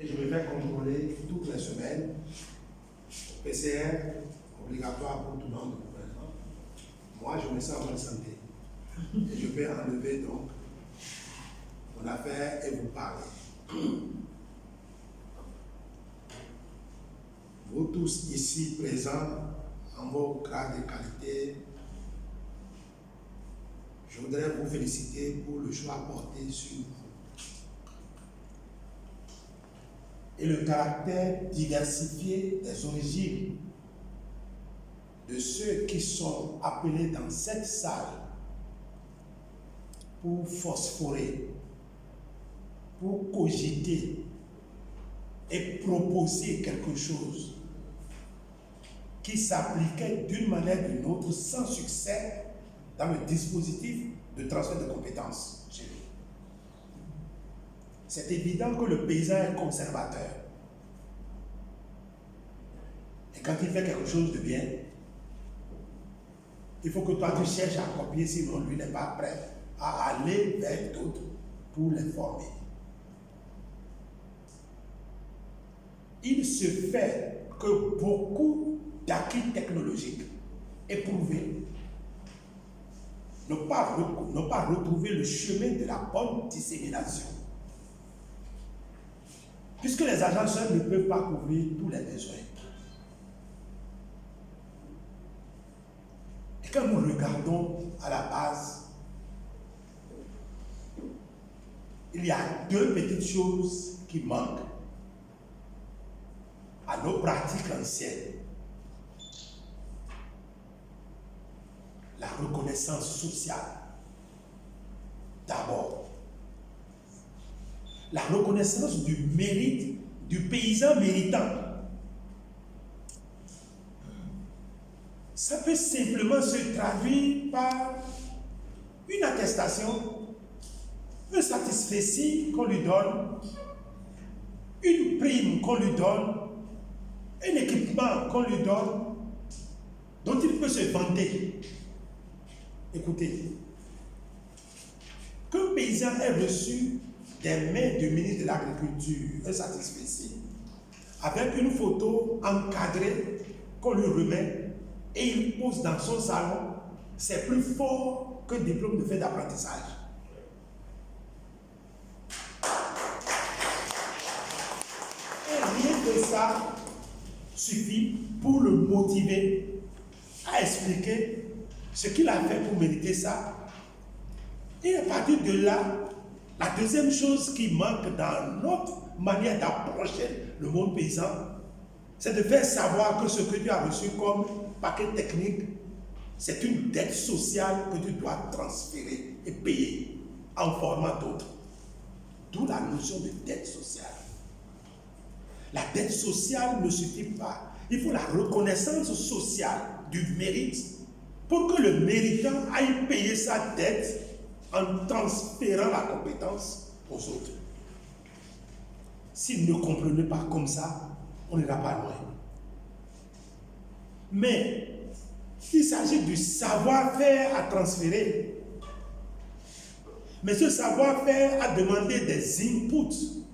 et je me fais contrôler toutes les semaines. PCR obligatoire pour tout le monde. Moi, je me sens en bonne santé. Et je peux enlever donc mon affaire et vous parler. Vous tous ici présents, en vos grades de qualité, je voudrais vous féliciter pour le choix porté sur vous. Et le caractère diversifié des origines de ceux qui sont appelés dans cette salle pour phosphorer, pour cogiter et proposer quelque chose qui s'appliquait d'une manière ou d'une autre sans succès dans le dispositif de transfert de compétences chez nous. C'est évident que le paysan est conservateur. Et quand il fait quelque chose de bien, il faut que toi tu cherches à copier, sinon lui n'est pas prêt à aller vers d'autres pour les former. Il se fait que beaucoup d'acquis technologiques éprouvés n'ont pas retrouvé le chemin de la bonne dissémination. Puisque les agences seuls ne peuvent pas couvrir tous les besoins. Et quand nous regardons à la base, il y a deux petites choses qui manquent à nos pratiques anciennes. La reconnaissance sociale. D'abord, la reconnaissance du mérite du paysan méritant. Ça peut simplement se traduire par une attestation, un satisfecit qu'on lui donne, une prime qu'on lui donne, un équipement qu'on lui donne, dont il peut se vanter. Écoutez, qu'un paysan ait reçu des mains du ministre de l'Agriculture un satisfecit, avec une photo encadrée qu'on lui remet, et il pose dans son salon, c'est plus fort qu'un diplôme de fait d'apprentissage. Et rien que ça suffit pour le motiver à expliquer ce qu'il a fait pour mériter ça. Et à partir de là, la deuxième chose qui manque dans notre manière d'approcher le monde paysan, c'est de faire savoir que ce que tu as reçu comme paquet technique, c'est une dette sociale que tu dois transférer et payer en formant d'autres. D'où la notion de dette sociale. La dette sociale ne suffit pas. Il faut la reconnaissance sociale du mérite pour que le méritant aille payer sa dette en transférant la compétence aux autres. S'ils ne comprenaient pas comme ça, on n'ira pas loin. Mais il s'agit du savoir-faire à transférer. Mais ce savoir-faire a demandé des inputs,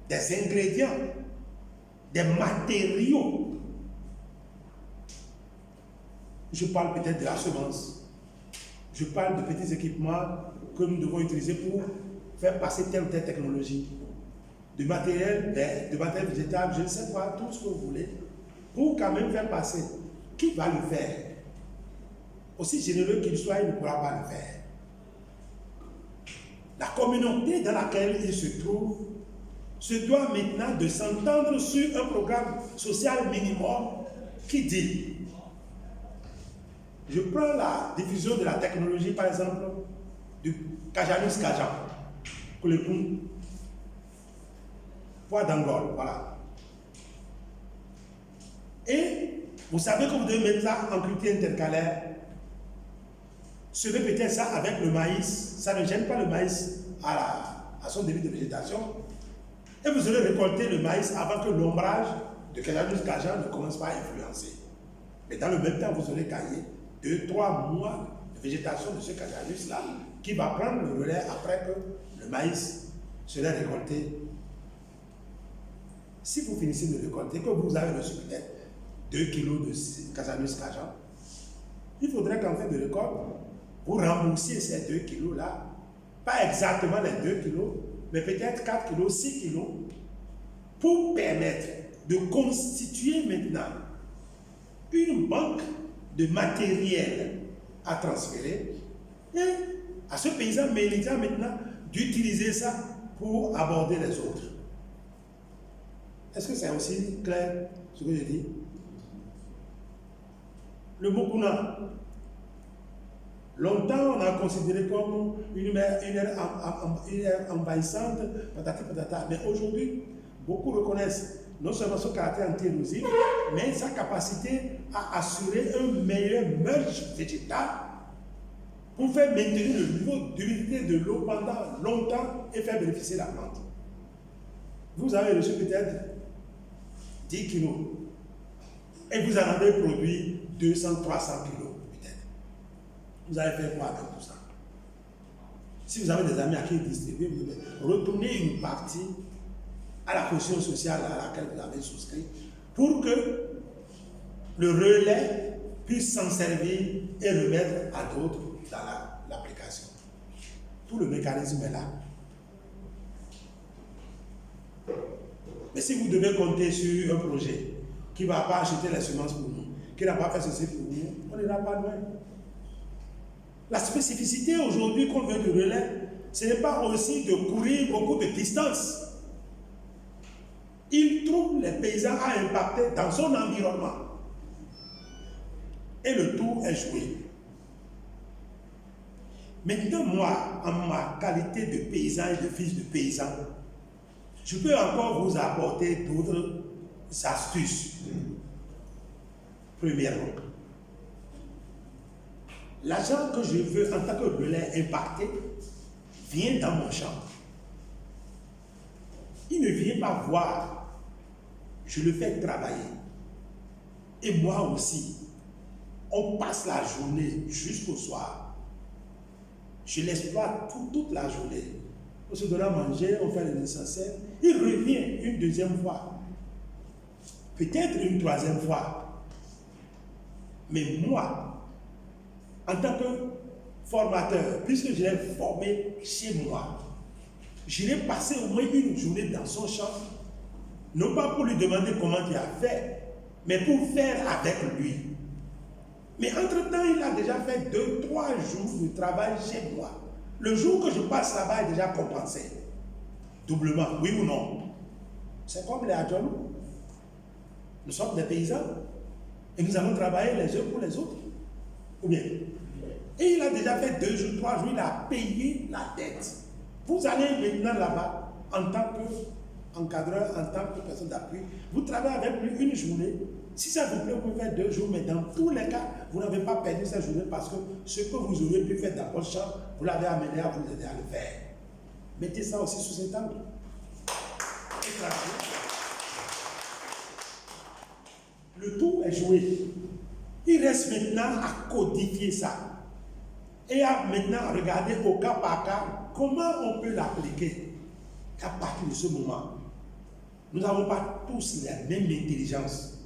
des ingrédients, des matériaux. Je parle peut-être de la semence. Je parle de petits équipements que nous devons utiliser pour faire passer telle ou telle technologie. Du matériel végétal, je ne sais pas, tout ce que vous voulez, pour quand même faire passer. Qui va le faire? Aussi généreux qu'il soit, il ne pourra pas le faire. La communauté dans laquelle il se trouve se doit maintenant de s'entendre sur un programme social minimum qui dit, je prends la diffusion de la technologie, par exemple, du Kajanus Kajan, Koulekoum, poids d'Angole, voilà. Et vous savez que vous devez mettre ça en culture intercalaire. Semez peut-être ça avec le maïs, ça ne gêne pas le maïs à son début de végétation. Et vous aurez récolté le maïs avant que l'ombrage de Kajanus Kajan ne commence pas à influencer. Mais dans le même temps, vous aurez gagné 2-3 mois de végétation de ce Kajanus-là qui va prendre le relais après que le maïs sera récolté si vous finissez de récolter, que vous avez reçu peut-être 2 kilos de Casanus Cajan, il faudrait qu'en fait de récolte, vous remboursiez ces 2 kilos-là, pas exactement les 2 kilos, mais peut-être 4 kilos, 6 kilos, pour permettre de constituer maintenant une banque de matériel à transférer et à ce paysan méritant maintenant d'utiliser ça pour aborder les autres. Est-ce que c'est aussi clair ce que je dis? Le Mokuna, longtemps on a considéré comme une aire envahissante, patati patata, mais aujourd'hui, beaucoup reconnaissent non seulement son caractère anti-érosif, mais sa capacité à assurer un meilleur merge végétal pour faire maintenir le niveau d'humidité de l'eau pendant longtemps et faire bénéficier la plante. Vous avez reçu peut-être 10 kilos et vous en avez produit 200, 300 kilos peut-être. Vous allez faire quoi avec tout ça? Si vous avez des amis à qui distribuer, vous devez retourner une partie à la caution sociale à laquelle vous avez souscrit pour que le relais puisse s'en servir et remettre à d'autres dans l'application. Tout le mécanisme est là. Mais si vous devez compter sur un projet qui ne va pas acheter les semences pour nous, qui n'a pas fait ceci pour nous, on n'ira pas loin. La spécificité aujourd'hui qu'on veut du relais, ce n'est pas aussi de courir beaucoup de distances. Il trouve les paysans à impacter dans son environnement. Et le tout est joué. Maintenant, moi, en ma qualité de paysan et de fils de paysan, je peux encore vous apporter d'autres astuces. Premièrement, l'argent que je veux en tant que relais impacté vient dans mon champ. Il ne vient pas voir. Je le fais travailler. Et moi aussi, on passe la journée jusqu'au soir. Je l'exploite toute la journée. On se donne à manger, on fait le nécessaire. Il revient une deuxième fois. Peut-être une troisième fois. Mais moi, en tant que formateur, puisque je l'ai formé chez moi, je l'ai passé au moins une journée dans son champ, non pas pour lui demander comment il a fait, mais pour faire avec lui. Mais entre-temps, il a déjà fait 2-3 jours de travail chez moi. Le jour que je passe là-bas est déjà compensé. Doublement, oui ou non? C'est comme les Adjolou. Nous sommes des paysans et nous allons travailler les uns pour les autres. Ou bien? Et il a déjà fait 2 jours, 3 jours, il a payé la dette. Vous allez maintenant là-bas en tant qu'encadreur, en tant que personne d'appui, vous travaillez avec lui une journée. Si ça vous plaît, vous pouvez faire 2 jours, mais dans tous les cas, vous n'avez pas perdu cette journée parce que ce que vous auriez pu faire dans votre champ, vous l'avez amené à vous aider à le faire. Mettez ça aussi sous cet angle. Le tout est joué. Il reste maintenant à codifier ça. Et à maintenant regarder au cas par cas comment on peut l'appliquer. À partir de ce moment, nous n'avons pas tous la même intelligence.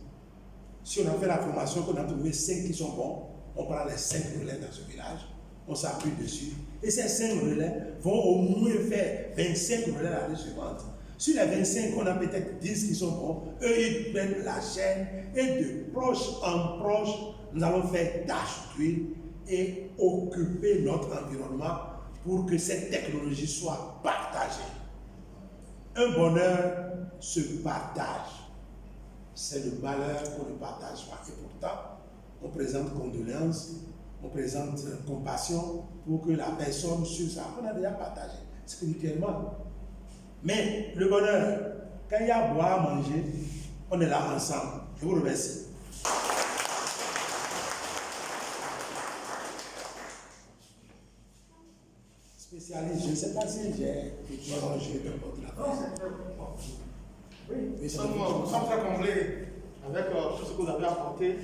Si on a fait la formation, qu'on a trouvé 5 qui sont bons, on prend les 5 relais dans ce village, on s'appuie dessus. Et ces 5 relais vont au moins faire 25 relais l'année suivante. Sur les 25, on a peut-être 10 qui sont bons. Eux, ils prennent la chaîne et de proche en proche, nous allons faire tâche d'huile et occuper notre environnement pour que cette technologie soit partagée. Un bonheur se partage. C'est le malheur qu'on ne partage pas. Et pourtant, on présente condoléances, on présente compassion pour que la personne sur ça, on a déjà partagé spirituellement. Mais le bonheur, quand il y a à boire, à manger, on est là ensemble. Je vous remercie. Spécialiste, je ne sais pas si j'ai mélangé de votre Oui, nous sommes très comblés avec tout ce que vous avez apporté.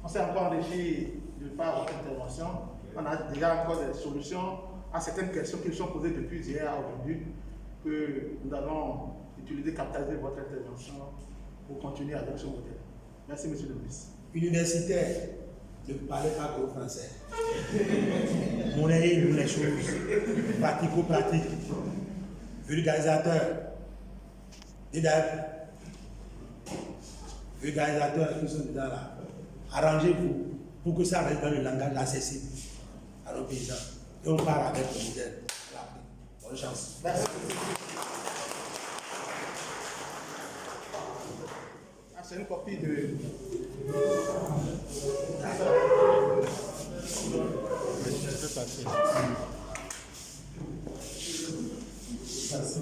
On s'est encore enrichi de par votre intervention. On a déjà encore des solutions à certaines questions qui nous sont posées depuis hier à aujourd'hui, que nous allons utiliser, capitaliser votre intervention pour continuer avec ce modèle. Merci, monsieur le ministre. Universitaire, ne parlez pas gros français. Monnaie les choses, pratico-pratique, vulgarisateur, vulgarisateur qui sont dedans là. Arrangez-vous pour que ça reste dans le langage accessible à nos paysans. Et on part avec le modèle. Bonne chance. Merci. Ah, c'est une copie de. Merci.